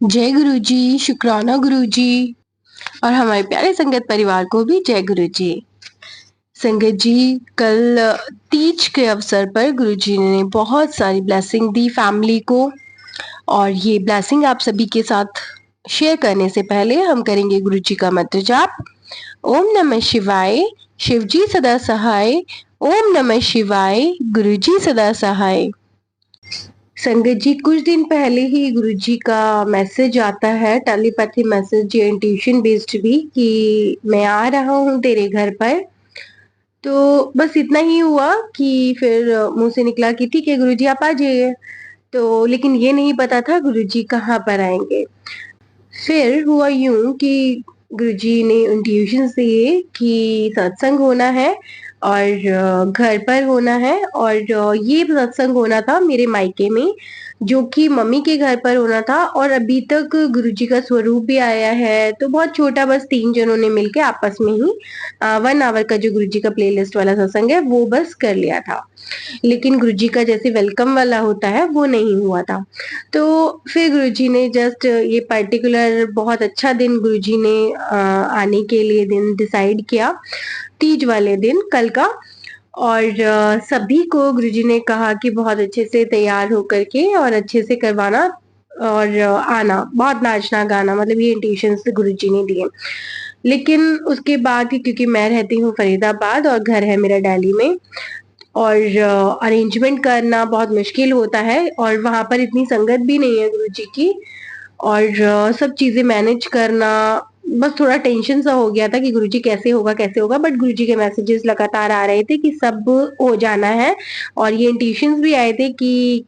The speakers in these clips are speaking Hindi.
जय गुरु जी, शुक्राना गुरु जी और हमारे प्यारे संगत परिवार को भी जय गुरु जी। संगत जी, कल तीज के अवसर पर गुरु जी ने बहुत सारी ब्लेसिंग दी फैमिली को और ये ब्लेसिंग आप सभी के साथ शेयर करने से पहले हम करेंगे गुरु जी का मंत्र जाप। ओम नमः शिवाय, शिव जी सदा सहाय। ओम नमः शिवाय, गुरु जी सदा सहाय। संगत जी, कुछ दिन पहले ही गुरुजी का मैसेज आता है, टेलीपैथी मैसेज या इंट्यूशन बेस्ड भी, कि मैं आ रहा हूँ तेरे घर पर। तो बस इतना ही हुआ कि फिर मुंह से निकला कि ठीक है गुरुजी आप आ जाइए। तो लेकिन ये नहीं पता था गुरुजी कहाँ पर आएंगे। फिर हुआ यूं कि गुरुजी ने इंट्यूशन दिए कि सत्संग होना है और घर पर होना है और ये सत्संग होना था मेरे मायके में, जो कि मम्मी के घर पर होना था। और अभी तक गुरुजी का स्वरूप भी आया है, तो बहुत छोटा, बस 3 जनों ने मिलके आपस में ही 1 आवर का जो गुरुजी का प्लेलिस्ट वाला सत्संग है वो बस कर लिया था। लेकिन गुरुजी का जैसे वेलकम वाला होता है वो नहीं हुआ था। तो फिर गुरुजी ने जस्ट ये पर्टिकुलर बहुत अच्छा दिन गुरुजी ने आने के लिए दिन डिसाइड किया, तीज वाले दिन कल का। और सभी को गुरुजी ने कहा कि बहुत अच्छे से तैयार होकर के और अच्छे से करवाना और आना, बहुत नाचना गाना, मतलब ये इंटेंशंस गुरुजी ने दिए। लेकिन उसके बाद ही, क्योंकि मैं रहती हूँ फरीदाबाद और घर है मेरा दिल्ली में, और अरेंजमेंट करना बहुत मुश्किल होता है और वहां पर इतनी संगत भी नहीं है गुरुजी की। और सब चीजें मैनेज करना, बस थोड़ा टेंशन सा हो गया था कि गुरुजी कैसे होगा कैसे होगा। बट गुरुजी के मैसेजेस लगातार आ रहे थे कि सब हो जाना है। और ये इंट्यूशंस भी आए थे कि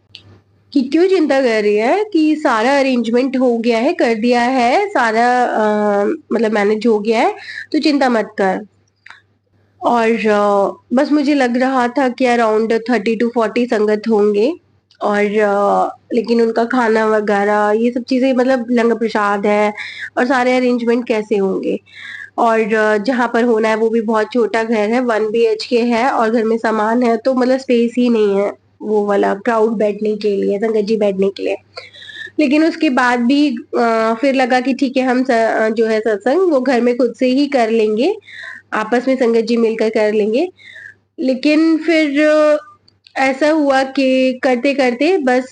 क्यों चिंता कर रही है, कि सारा अरेंजमेंट हो गया है, कर दिया है सारा, मतलब मैनेज हो गया है, तो चिंता मत कर। और बस मुझे लग रहा था कि अराउंड 30 to 40 संगत होंगे। और लेकिन उनका खाना वगैरह ये सब चीजें, मतलब लंगर प्रसाद है और सारे अरेंजमेंट कैसे होंगे। और जहाँ पर होना है वो भी बहुत छोटा घर है, 1 BHK है और घर में सामान है, तो मतलब स्पेस ही नहीं है वो वाला क्राउड बैठने के लिए, संगत जी बैठने के लिए। लेकिन उसके बाद भी फिर लगा कि ठीक है, हम जो है सत्संग वो घर में खुद से ही कर लेंगे, आपस में संगत जी मिलकर कर लेंगे। लेकिन फिर ऐसा हुआ कि करते-करते बस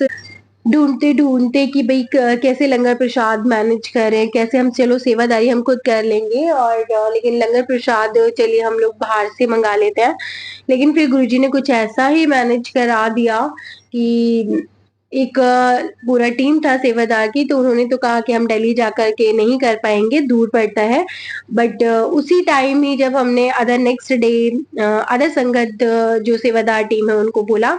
ढूँढते-ढूँढते कि भई कैसे लंगर प्रसाद मैनेज करें, कैसे हम, चलो सेवादारी हम खुद कर लेंगे और लेकिन लंगर प्रसाद चलिए हम लोग बाहर से मँगा लेते हैं। लेकिन फिर गुरुजी ने कुछ ऐसा ही मैनेज करा दिया कि एक पूरा टीम था सेवादार की, तो उन्होंने तो कहा कि हम दिल्ली जाकर के नहीं कर पाएँगे, दूर पड़ता है। बट उसी टाइम ही जब हमने अदर नेक्स्ट डे अदर संगत जो सेवादार टीम है उनको बोला,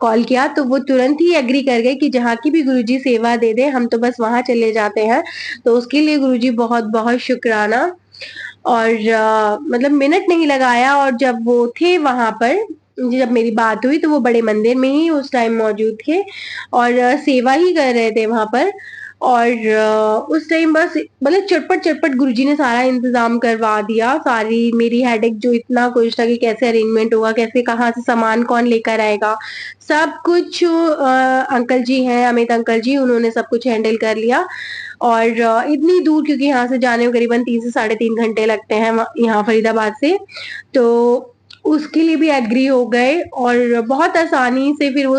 कॉल किया, तो वो तुरंत ही एग्री कर गए कि जहाँ की भी गुरुजी सेवा दे दें, हम तो बस वहाँ चले जाते हैं। तो उसके लिए गुरुजी बहुत-बहुत शुक्राना। और मतलब मिनट नहीं लगाया, और जब वो थे वहाँ पर, जब मेरी बात हुई तो वो बड़े मंदिर में ही उस टाइम मौजूद थे और सेवा ही कर रहे थे वहाँ पर। और उस टाइम बस मतलब चटपट-चटपट गुरुजी ने सारा इंतज़ाम करवा दिया। सारी मेरी हेडेक जो इतना कुछ था कि कैसे अरेंजमेंट होगा, कैसे कहाँ से सामान कौन लेकर आएगा, सब कुछ अंकल जी हैं, अमित अंकल जी, उन्होंने सब कुछ हैंडल कर लिया। और इतनी दूर, क्योंकि यहाँ से जाने में करीबन 3 से साढ़े 3 घंटे लगते हैं यहाँ फरीदाबाद से, तो उसके लिए भी एग्री हो गए। और बहुत आसानी से फिर वो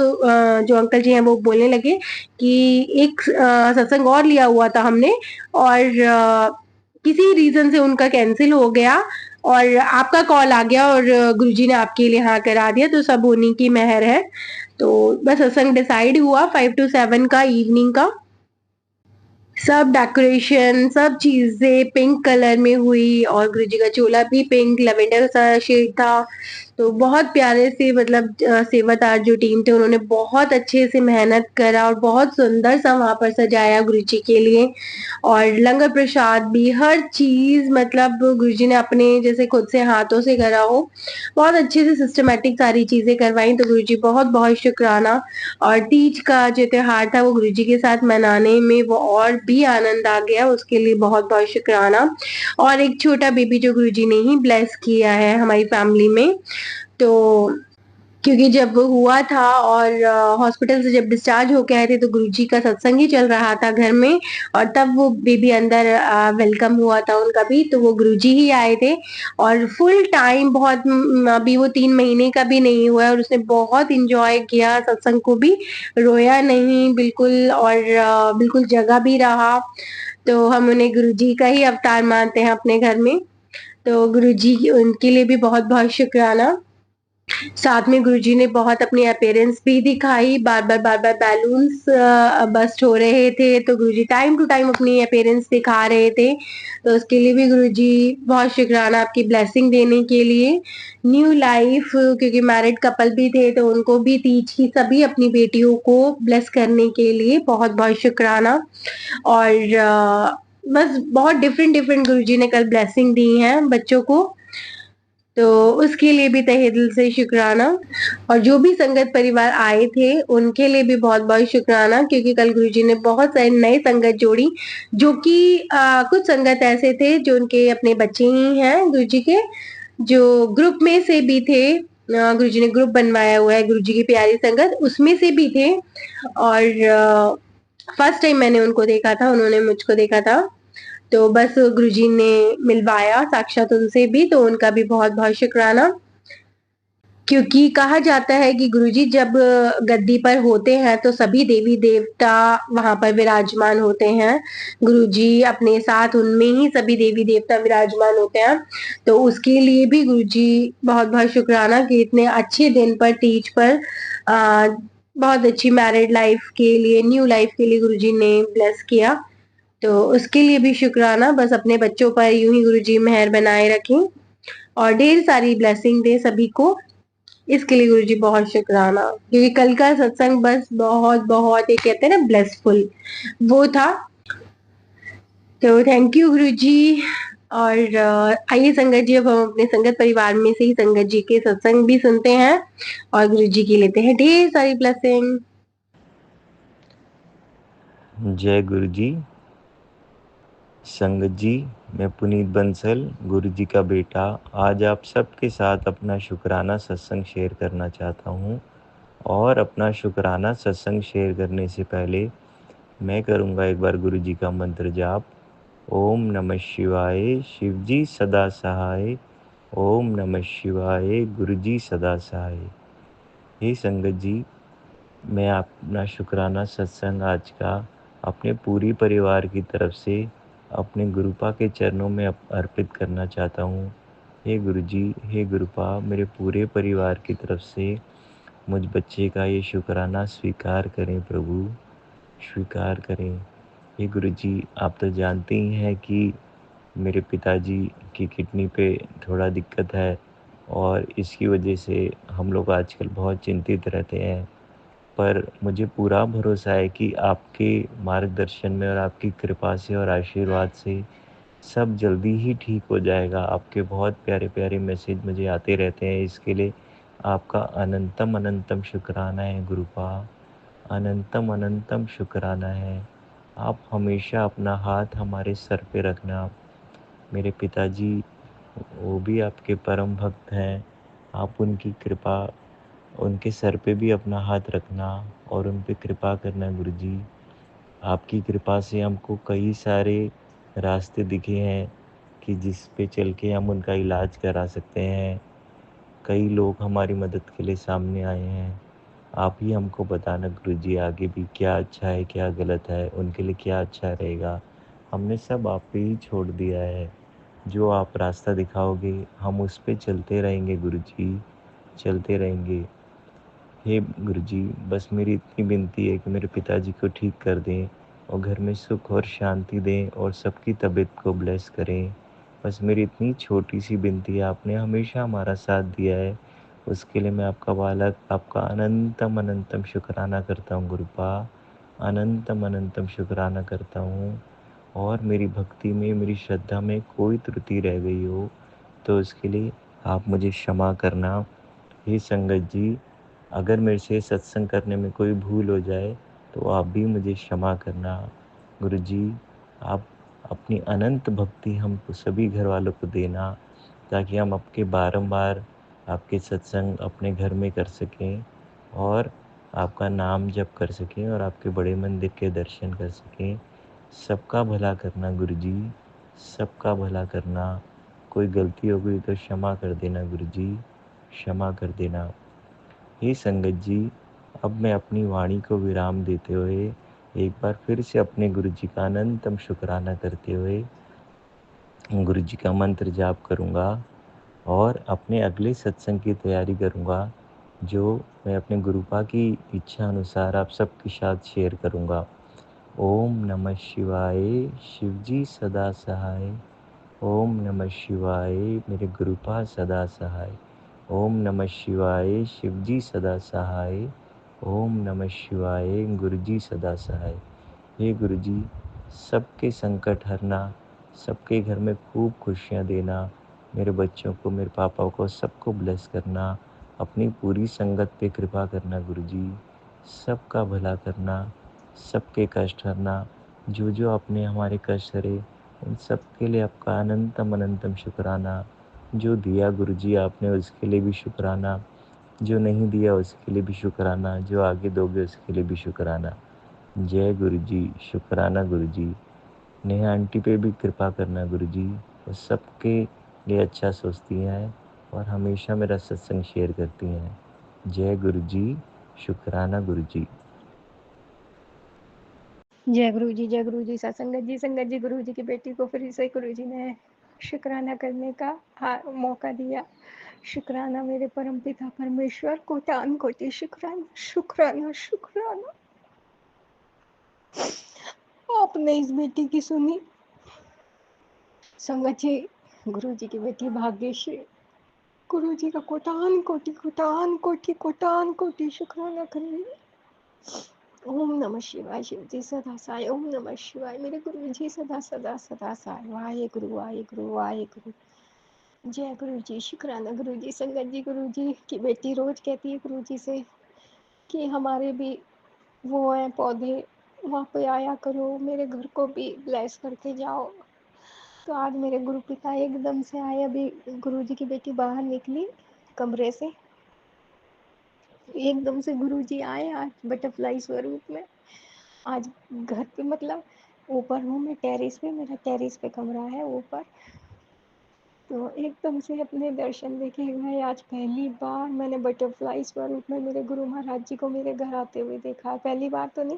जो अंकल जी हैं वो बोलने लगे कि एक सत्संग और लिया हुआ था हमने और किसी रीज़न से उनका कैंसल हो गया और आपका कॉल आ गया और गुरुजी ने आपके लिए हाँ करा दिया, तो सब उन्हीं की मेहर है। तो बस सत्संग डिसाइड हुआ 5 to 7 का इवनिंग का। सब डेकोरेशन, सब चीज़ें पिंक कलर में हुई और गुरुजी का चोला भी पिंक लैवेंडर सा शेड था। तो बहुत प्यारे से, मतलब सेवादार जो टीम थे उन्होंने बहुत अच्छे से मेहनत करा और बहुत सुंदर सा वहाँ पर सजाया गुरुजी के लिए। और लंगर प्रसाद भी, हर चीज़, मतलब गुरुजी ने अपने जैसे खुद से हाथों से करा हो, बहुत अच्छे से सिस्टमैटिक सारी चीज़ें करवाई। तो गुरुजी बहुत-बहुत शुक्राना। और तीज का जो त्योहार था वो गुरुजी के साथ मनाने में वो और भी आनंद आ गया, उसके लिए बहुत-बहुत शुक्राना। और एक छोटा बेबी जो गुरुजी ने ही ब्लेस किया है हमारी फैमिली में। तो क्योंकि जब वो हुआ था और हॉस्पिटल से जब डिस्चार्ज होके आए थे तो गुरुजी का सत्संग ही चल रहा था घर में। और तब वो बेबी अंदर वेलकम हुआ था उनका भी, तो वो गुरुजी ही आए थे। और फुल टाइम बहुत अभी वो 3 महीने का भी नहीं हुआ है और उसने बहुत इंजॉय किया सत्संग को भी, रोया नहीं बिल्कुल, और बिल्कुल जगा भी रहा। तो हम उन्हें गुरुजी का ही अवतार मानते हैं अपने घर में। तो गुरुजी उनके लिए भी बहुत बहुत शुक्राना। साथ में गुरुजी ने बहुत अपनी अपीयरेंस भी दिखाई, बार बार बैलून्स बस्ट हो रहे थे तो गुरुजी टाइम टू टाइम अपनी अपीयरेंस दिखा रहे थे। तो उसके लिए भी गुरुजी बहुत शुक्राना आपकी ब्लेसिंग देने के लिए। न्यू लाइफ, क्योंकि मैरिड कपल भी थे तो उनको भी तीज की सभी अपनी बेटियों को ब्लेस करने के लिए बहुत बहुत शुक्राना। और बस बहुत डिफरेंट डिफरेंट गुरुजी ने कल ब्लेसिंग दी है बच्चों को, तो उसके लिए भी तहे दिल से शुक्राना। और जो भी संगत परिवार आए थे उनके लिए भी बहुत बहुत शुक्राना, क्योंकि कल गुरुजी ने बहुत सारे नए संगत जोड़ी, जो कि कुछ संगत ऐसे थे जो उनके अपने बच्चे ही हैं गुरुजी के, जो ग्रुप में से भी थे। गुरुजी ने ग्रुप बनवाया हुआ है गुरुजी की प्यारी संगत, उसमें से भी थे। और फर्स्ट टाइम मैंने उनको देखा था, उन्होंने मुझको देखा था, तो बस गुरुजी ने मिलवाया साक्षात उनसे भी, तो उनका भी बहुत बहुत शुक्राना। क्योंकि कहा जाता है कि गुरुजी जब गद्दी पर होते हैं तो सभी देवी देवता वहां पर विराजमान होते हैं। गुरुजी अपने साथ उनमें ही सभी देवी देवता विराजमान होते हैं। तो उसके लिए भी गुरुजी बहुत बहुत शुक्राना कि इतने अच्छे दिन पर, तीज पर, आ, बहुत अच्छी मैरिड लाइफ के लिए, न्यू लाइफ के लिए गुरुजी ने ब्लेस किया। तो उसके लिए भी शुक्राना। बस अपने बच्चों पर यूं ही गुरुजी मेहर बनाए रखें और ढेर सारी ब्लेसिंग दे सभी को। इसके लिए गुरुजी बहुत शुक्राना, क्योंकि कल का सत्संग बस बहुत बहुत, ये कहते हैं ना, ब्लेसफुल वो था। तो थैंक यू गुरुजी। और आइए संगत जी, अब हम अपने संगत परिवार में से ही संगत जी के सत्संग भी सुनते हैं और गुरुजी की लेते हैं ढेर सारी ब्लेसिंग। जय गुरु जी। संगत जी, मैं पुनीत बंसल, गुरु जी का बेटा, आज आप सबके साथ अपना शुक्राना सत्संग शेयर करना चाहता हूँ। और अपना शुक्राना सत्संग शेयर करने से पहले मैं करूँगा एक बार गुरु जी का मंत्र जाप। ओम नमः शिवाय, शिव जी सदा सहाय। ओम नमः शिवाय, गुरु जी सदा सहाय। हे संगत जी, मैं अपना शुक्राना सत्संग आज का अपने पूरी परिवार की तरफ से अपने गुरुपा के चरणों में अर्पित करना चाहता हूँ। हे गुरुजी, हे गुरुपा, मेरे पूरे परिवार की तरफ से मुझ बच्चे का ये शुक्राना स्वीकार करें प्रभु, स्वीकार करें। हे गुरुजी, आप तो जानते ही हैं कि मेरे पिताजी की किडनी पे थोड़ा दिक्कत है और इसकी वजह से हम लोग आजकल बहुत चिंतित रहते हैं। पर मुझे पूरा भरोसा है कि आपके मार्गदर्शन में और आपकी कृपा से और आशीर्वाद से सब जल्दी ही ठीक हो जाएगा। आपके बहुत प्यारे प्यारे मैसेज मुझे आते रहते हैं, इसके लिए आपका अनंतम अनंतम शुक्राना है गुरुपा, अनंतम अनंतम शुक्राना है। आप हमेशा अपना हाथ हमारे सर पे रखना। मेरे पिताजी, वो भी आपके परम भक्त हैं। आप उनकी कृपा, उनके सर पे भी अपना हाथ रखना और उन पे कृपा करना गुरुजी। आपकी कृपा से हमको कई सारे रास्ते दिखे हैं कि जिस पे चल के हम उनका इलाज करा सकते हैं। कई लोग हमारी मदद के लिए सामने आए हैं। आप ही हमको बताना गुरुजी, आगे भी क्या अच्छा है क्या गलत है, उनके लिए क्या अच्छा रहेगा। हमने सब आप पे ही छोड़ दिया है। जो आप रास्ता दिखाओगे हम उस पे चलते रहेंगे गुरुजी, चलते रहेंगे। हे गुरुजी, बस मेरी इतनी विनती है कि मेरे पिताजी को ठीक कर दें और घर में सुख और शांति दें और सबकी तबीयत को ब्लेस करें। बस मेरी इतनी छोटी सी विनती है, आपने हमेशा हमारा साथ दिया है, उसके लिए मैं आपका बालक, आपका अनंतम अनंतम शुक्राना करता हूँ गुरुपा, अनंतम अनंतम शुक्राना करता हूँ। और मेरी भक्ति में, मेरी श्रद्धा में कोई त्रुटि रह गई हो तो उसके लिए आप मुझे क्षमा करना। हे संगत जी, अगर मेरे से सत्संग करने में कोई भूल हो जाए तो आप भी मुझे क्षमा करना। गुरुजी, आप अपनी अनंत भक्ति हम सभी घर वालों को देना ताकि हम आपके बारंबार आपके सत्संग अपने घर में कर सकें और आपका नाम जप कर सकें और आपके बड़े मंदिर के दर्शन कर सकें। सबका भला करना गुरुजी, सबका भला करना। कोई गलती हो गई तो क्षमा कर देना गुरुजी, क्षमा कर देना। हे संगत जी, अब मैं अपनी वाणी को विराम देते हुए एक बार फिर से अपने गुरुजी का अनंतम शुक्राना करते हुए गुरुजी का मंत्र जाप करूँगा और अपने अगले सत्संग की तैयारी करूँगा, जो मैं अपने गुरुपा की इच्छा अनुसार आप सबके साथ शेयर करूँगा। ओम नमः शिवाय, शिव जी सदा सहाय। ओम नमः शिवाय, मेरे गुरुपा सदा सहाय। ओम नमः शिवाय, शिव जी सदा सहाय। ओम नमः शिवाय, गुरुजी सदा सहाय। हे गुरुजी, सबके संकट हरना, सबके घर में खूब खुशियाँ देना, मेरे बच्चों को, मेरे पापा को, सबको ब्लेस करना, अपनी पूरी संगत पे कृपा करना गुरुजी, सबका भला करना, सबके कष्ट हरना। जो आपने हमारे कष्ट हरे, उन सब के लिए आपका अनंतम अनंतम शुक्राना। जो दिया गुरुजी आपने उसके लिए भी शुक्राना, जो नहीं दिया उसके लिए भी शुक्राना, जो आगे दोगे उसके लिए भी शुक्राना। जय गुरुजी, शुक्राना गुरुजी। नेहा आंटी पे भी कृपा करना गुरुजी, वो सबके लिए अच्छा सोचती हैं और हमेशा मेरा सत्संग शेयर करती हैं। जय गुरुजी, शुक्राना गुरुजी। जय गुरु जी, जय गुरु जी। संगत जी गुरु जी की बेटी को फिर से गुरु जी ने शुक्राना करने का मौका दिया। शुक्राना मेरे परम पिता परमेश्वर, कोटान कोटि शुक्राना, शुक्राना, शुक्राना। आपने इस बेटी की सुनी। संगत जी, गुरु जी की बेटी भाग्यश्री, गुरु जी का कोटान कोटि, कोटान कोटि, कोटान कोटि शुक्राना कर रही है। ओम नमः शिवाय, शिव जी सदा साय। ओम नमः शिवाय, मेरे गुरु जी सदा सदा सदा साय। वाहे गुरु, वाहे गुरु, वाहे गुरु। जय गुरु जी, शुक्राना गुरु जी। संगत जी, गुरु जी की बेटी रोज कहती है गुरु जी से कि हमारे भी वो हैं पौधे, वहाँ पे आया करो, मेरे घर को भी ब्लेस करके जाओ। तो आज मेरे गुरु पिता एकदम से आए। अभी गुरु जी की बेटी बाहर निकली कमरे से, एकदम से गुरुजी आए आज बटरफ्लाई स्वरूप में। आज घर पे मतलब ऊपर हूँ मैं टेरेस पे, मेरा टेरेस पे कमरा है ऊपर। तो एकदम से अपने दर्शन देखे मैं आज पहली बार मैंने बटरफ्लाई स्वरूप में मेरे गुरु महाराज जी को मेरे घर आते हुए देखा। पहली बार तो नहीं,